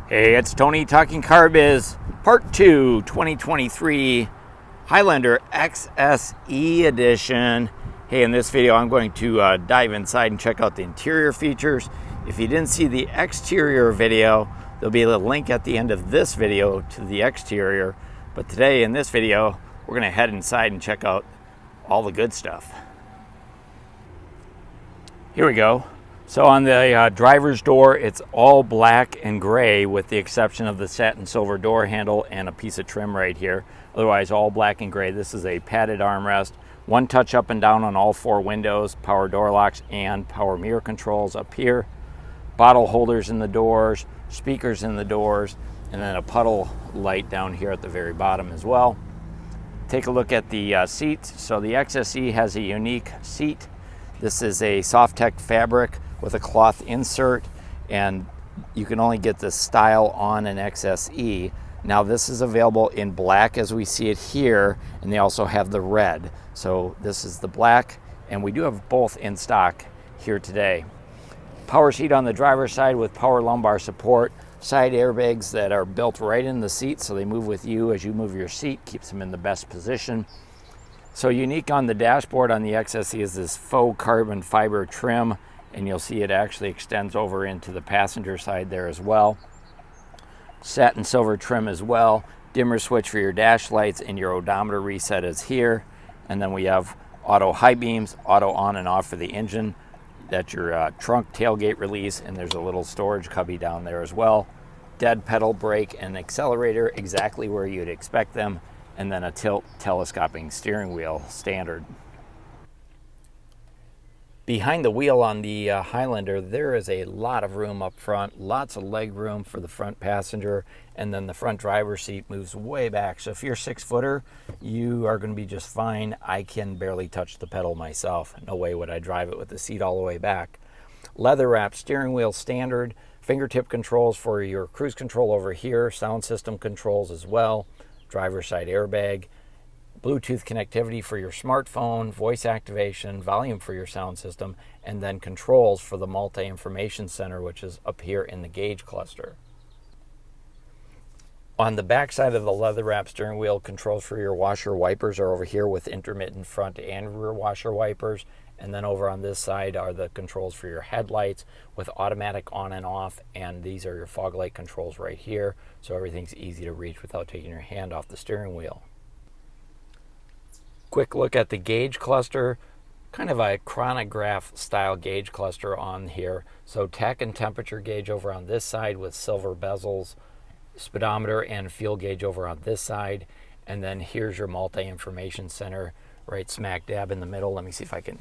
Hey, it's Tony talking Car Biz, Part 2, 2023 Highlander XSE edition. Hey, in this video I'm going to dive inside and check out the interior features. If you didn't see the exterior video, there'll be a link at the end of this video to the exterior. But today in this video, we're going to head inside and check out all the good stuff. Here we go. So on the driver's door, it's all black and gray with the exception of the satin silver door handle and a piece of trim right here. Otherwise, all black and gray. This is a padded armrest. One touch up and down on all four windows, power door locks and power mirror controls up here. Bottle holders in the doors, speakers in the doors, and then a puddle light down here at the very bottom as well. Take a look at the seats. So the XSE has a unique seat. This is a Softech fabric with a cloth insert, and you can only get this style on an XSE. Now this is available in black as we see it here, and they also have the red. So this is the black, and we do have both in stock here today. Power seat on the driver's side with power lumbar support, side airbags that are built right in the seat so they move with you as you move your seat, keeps them in the best position. So unique on the dashboard on the XSE is this faux carbon fiber trim, and you'll see it actually extends over into the passenger side there as well. Satin silver trim as well. Dimmer switch for your dash lights, and your odometer reset is here. And then we have auto high beams, auto on and off for the engine. That's your trunk tailgate release, and there's a little storage cubby down there as well. Dead pedal brake and accelerator exactly where you'd expect them, and then a tilt telescoping steering wheel standard. Behind the wheel on the Highlander, there is a lot of room up front, lots of leg room for the front passenger, and then the front driver's seat moves way back. So if you're a 6-footer, you are going to be just fine. I can barely touch the pedal myself. No way would I drive it with the seat all the way back. Leather wrapped steering wheel standard, fingertip controls for your cruise control over here, sound system controls as well, driver's side airbag, Bluetooth connectivity for your smartphone, voice activation, volume for your sound system, and then controls for the multi-information center, which is up here in the gauge cluster. On the back side of the leather-wrapped steering wheel, controls for your washer wipers are over here with intermittent front and rear washer wipers. And then over on this side are the controls for your headlights with automatic on and off. And these are your fog light controls right here. So everything's easy to reach without taking your hand off the steering wheel. Quick look at the gauge cluster, kind of a chronograph style gauge cluster on here. So tach and temperature gauge over on this side with silver bezels, speedometer and fuel gauge over on this side. And then here's your multi-information center right smack dab in the middle. Let me see if I can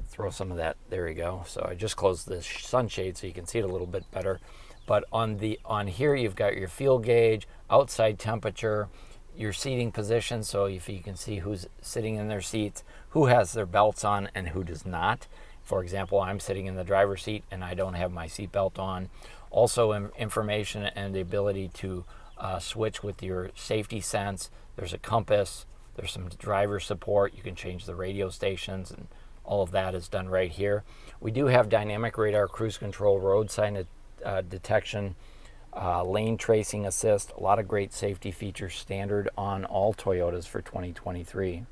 throw some of that. There we go. So I just closed the sunshade so you can see it a little bit better. But on here you've got your fuel gauge, outside temperature, your seating position, so if you can see who's sitting in their seats, who has their belts on and who does not. For example, I'm sitting in the driver's seat and I don't have my seat belt on. Also information and the ability to switch with your safety sense. There's a compass, there's some driver support, you can change the radio stations, and all of that is done right here. We do have dynamic radar, cruise control, road sign detection, lane tracing assist, a lot of great safety features standard on all Toyotas for 2023.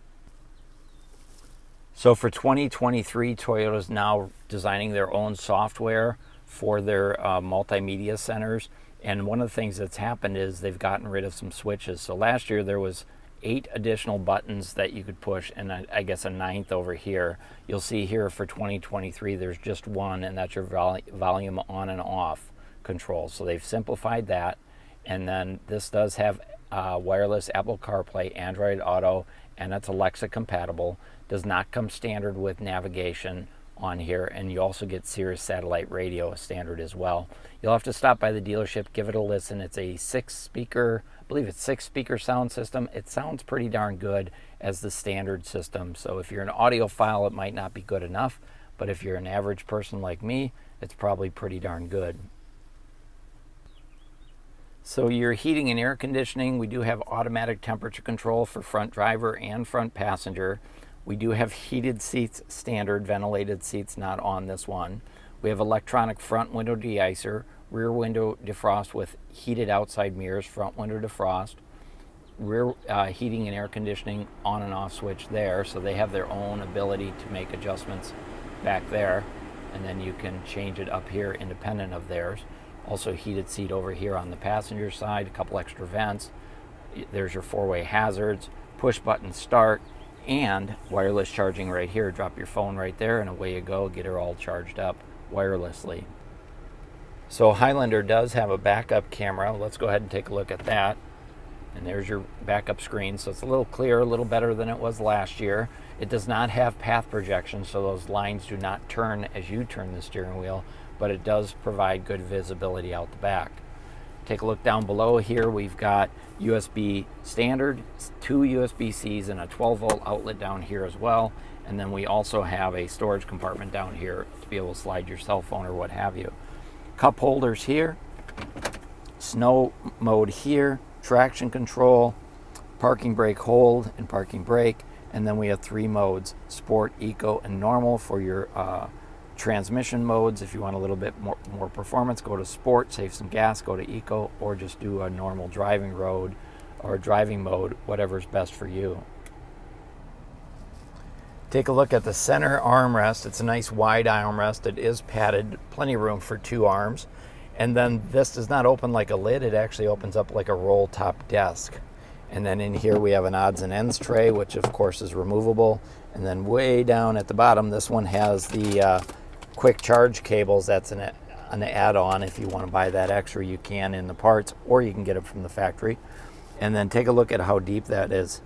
So for 2023, Toyota's now designing their own software for their multimedia centers. And one of the things that's happened is they've gotten rid of some switches. So last year there was 8 additional buttons that you could push, and I guess a 9th over here. You'll see here for 2023 there's just one, and that's your volume on and off control. So they've simplified that. And then this does have wireless Apple CarPlay, Android Auto, and it's Alexa compatible. Does not come standard with navigation on here, and you also get Sirius satellite radio standard as well. You'll have to stop by the dealership, give it a listen. It's a 6-speaker, I believe it's 6-speaker sound system. It sounds pretty darn good as the standard system. So if you're an audiophile, it might not be good enough, but if you're an average person like me, it's probably pretty darn good. So your heating and air conditioning, we do have automatic temperature control for front driver and front passenger. We do have heated seats, standard ventilated seats, not on this one. We have electronic front window deicer, rear window defrost with heated outside mirrors, front window defrost, rear heating and air conditioning on and off switch there, so they have their own ability to make adjustments back there, and then you can change it up here independent of theirs. Also heated seat over here on the passenger side, a couple extra vents. There's your four-way hazards, push button start, and wireless charging right here. Drop your phone right there and away you go, get her all charged up wirelessly. So Highlander does have a backup camera. Let's go ahead and take a look at that. And there's your backup screen. So it's a little clearer, a little better than it was last year. It does not have path projection, so those lines do not turn as you turn the steering wheel, but it does provide good visibility out the back. Take a look down below here. We've got USB standard, 2 USB-Cs, and a 12-volt outlet down here as well. And then we also have a storage compartment down here to be able to slide your cell phone or what have you. Cup holders here, snow mode here, traction control, parking brake hold and parking brake, and then we have 3 modes: sport, eco, and normal for your transmission modes. If you want a little bit more performance, go to sport, save some gas, go to eco, or just do a normal driving road or driving mode, whatever's best for you. Take a look at the center armrest. It's a nice wide armrest. It is padded, plenty of room for 2 arms. And then this does not open like a lid. It actually opens up like a roll top desk. And then in here we have an odds and ends tray, which of course is removable. And then way down at the bottom, this one has the quick charge cables. That's an add-on. If you want to buy that extra, you can in the parts, or you can get it from the factory. And then take a look at how deep that is.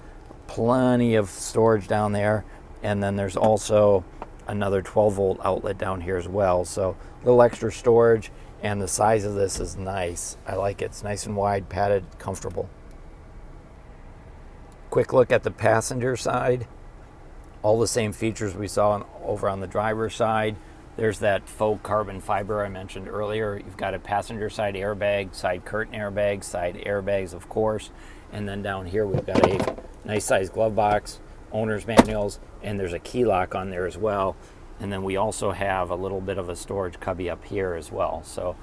Plenty of storage down there. And then there's also another 12-volt outlet down here as well. So a little extra storage, and the size of this is nice. I like it. It's nice and wide, padded, comfortable. Quick look at the passenger side. All the same features we saw over on the driver's side. There's that faux carbon fiber I mentioned earlier. You've got a passenger side airbag, side curtain airbag, side airbags, of course. And then down here we've got a nice sized glove box, owner's manuals, and there's a key lock on there as well. And then we also have a little bit of a storage cubby up here as well. So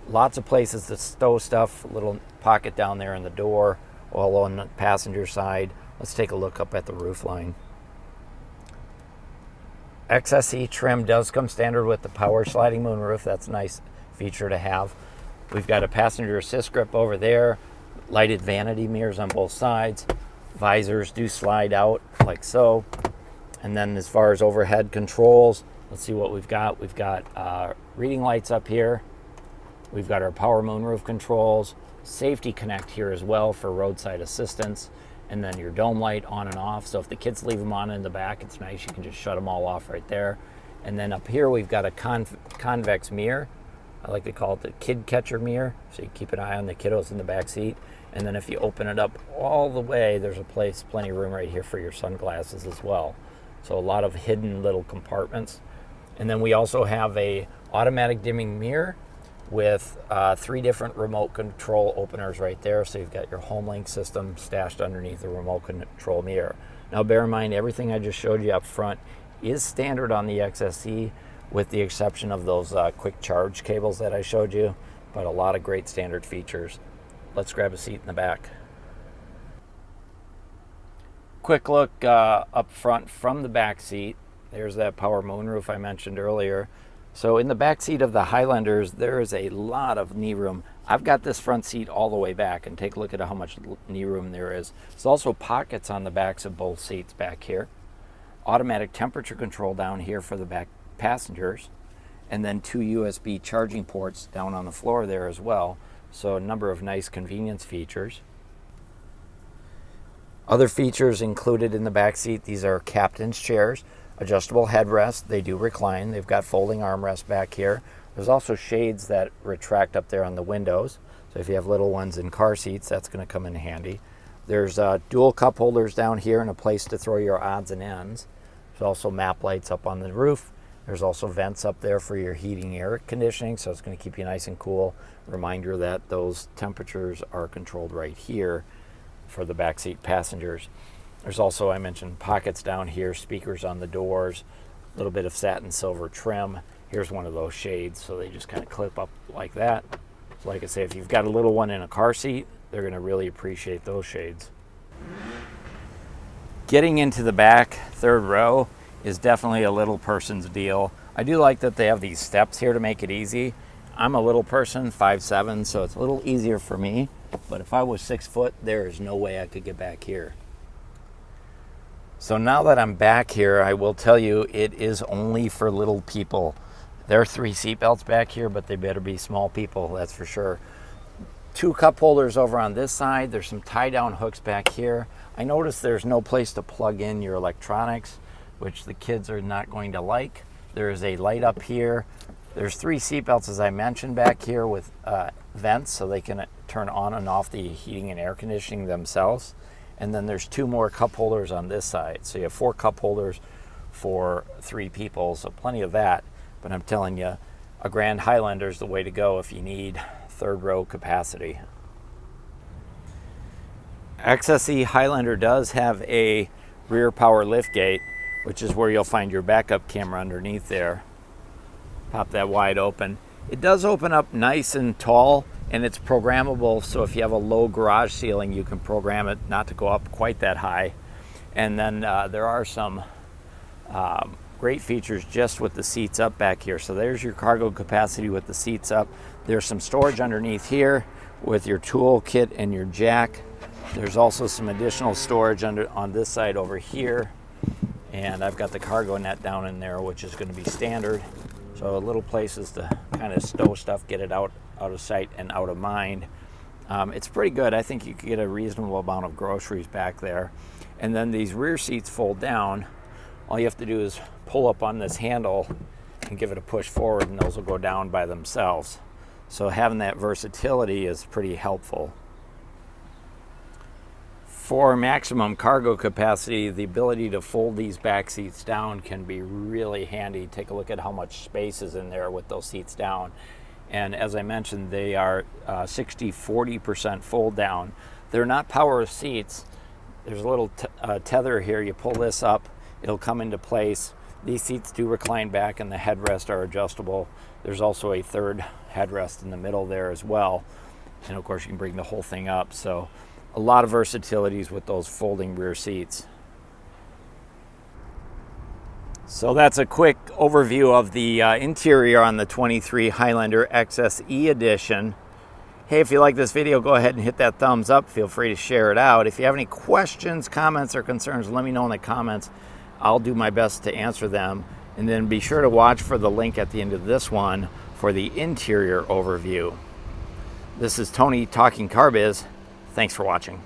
lots of places to stow stuff, a little pocket down there in the door, all on the passenger side. Let's take a look up at the roof line. XSE trim does come standard with the power sliding moonroof. That's a nice feature to have. We've got a passenger assist grip over there, lighted vanity mirrors on both sides. Visors do slide out like so. And then as far as overhead controls, let's see what we've got. We've got reading lights up here. We've got our power moonroof controls, safety connect here as well for roadside assistance, and then your dome light on and off. So if the kids leave them on in the back, it's nice. You can just shut them all off right there. And then up here, we've got a convex mirror. I like to call it the kid catcher mirror. So you keep an eye on the kiddos in the back seat. And then if you open it up all the way, there's plenty of room right here for your sunglasses as well. So a lot of hidden little compartments. And then we also have a automatic dimming mirror with 3 different remote control openers right there. So you've got your home link system stashed underneath the remote control mirror. Now bear in mind, everything I just showed you up front is standard on the XSE, with the exception of those quick charge cables that I showed you, but a lot of great standard features. Let's grab a seat in the back. Quick look up front from the back seat. There's that power moonroof I mentioned earlier. So in the back seat of the Highlanders, there is a lot of knee room. I've got this front seat all the way back, and take a look at how much knee room there is. There's also pockets on the backs of both seats back here. Automatic temperature control down here for the back passengers, and then 2 USB charging ports down on the floor there as well. So a number of nice convenience features. Other features included in the back seat, these are captain's chairs, adjustable headrest. They do recline. They've got folding armrests back here. There's also shades that retract up there on the windows. So if you have little ones in car seats, that's going to come in handy. There's dual cup holders down here and a place to throw your odds and ends. There's also map lights up on the roof. There's also vents up there for your heating air conditioning, so it's going to keep you nice and cool. Reminder that those temperatures are controlled right here for the backseat passengers. There's also, I mentioned, pockets down here, speakers on the doors, a little bit of satin silver trim. Here's one of those shades, so they just kind of clip up like that. So like I say, if you've got a little one in a car seat, they're going to really appreciate those shades. Getting into the back, third row, is definitely a little person's deal. I do like that they have these steps here to make it easy. I'm a little person, 5'7", so it's a little easier for me. But if I was 6 foot, there is no way I could get back here. So now that I'm back here, I will tell you it is only for little people. There are 3 seat belts back here, but they better be small people, that's for sure. 2 cup holders over on this side. There's some tie-down hooks back here. I noticed there's no place to plug in your electronics, which the kids are not going to like. There is a light up here. There's 3 seat belts, as I mentioned, back here with vents, so they can turn on and off the heating and air conditioning themselves. And then there's 2 more cup holders on this side. So you have 4 cup holders for 3 people, so plenty of that. But I'm telling you, a Grand Highlander is the way to go if you need third row capacity. XSE Highlander does have a rear power liftgate, which is where you'll find your backup camera underneath there. Pop that wide open. It does open up nice and tall, and it's programmable, so if you have a low garage ceiling, you can program it not to go up quite that high. And then there are some great features just with the seats up back here. So there's your cargo capacity with the seats up. There's some storage underneath here with your tool kit and your jack. There's also some additional storage on this side over here. And I've got the cargo net down in there, which is going to be standard. So little places to kind of stow stuff, get it out of sight and out of mind. It's pretty good. I think you could get a reasonable amount of groceries back there. And then these rear seats fold down. All you have to do is pull up on this handle and give it a push forward, and those will go down by themselves. So having that versatility is pretty helpful. For maximum cargo capacity, the ability to fold these back seats down can be really handy. Take a look at how much space is in there with those seats down. And as I mentioned, they are 60-40% fold down. They're not power seats. There's a little tether here. You pull this up, it'll come into place. These seats do recline back and the headrests are adjustable. There's also a third headrest in the middle there as well. And of course you can bring the whole thing up. So a lot of versatilities with those folding rear seats. So that's a quick overview of the interior on the 23 Highlander XSE edition. Hey, if you like this video, go ahead and hit that thumbs up. Feel free to share it out. If you have any questions, comments, or concerns, let me know in the comments. I'll do my best to answer them. And then be sure to watch for the link at the end of this one for the interior overview. This is Tony talking Car Biz. Thanks for watching.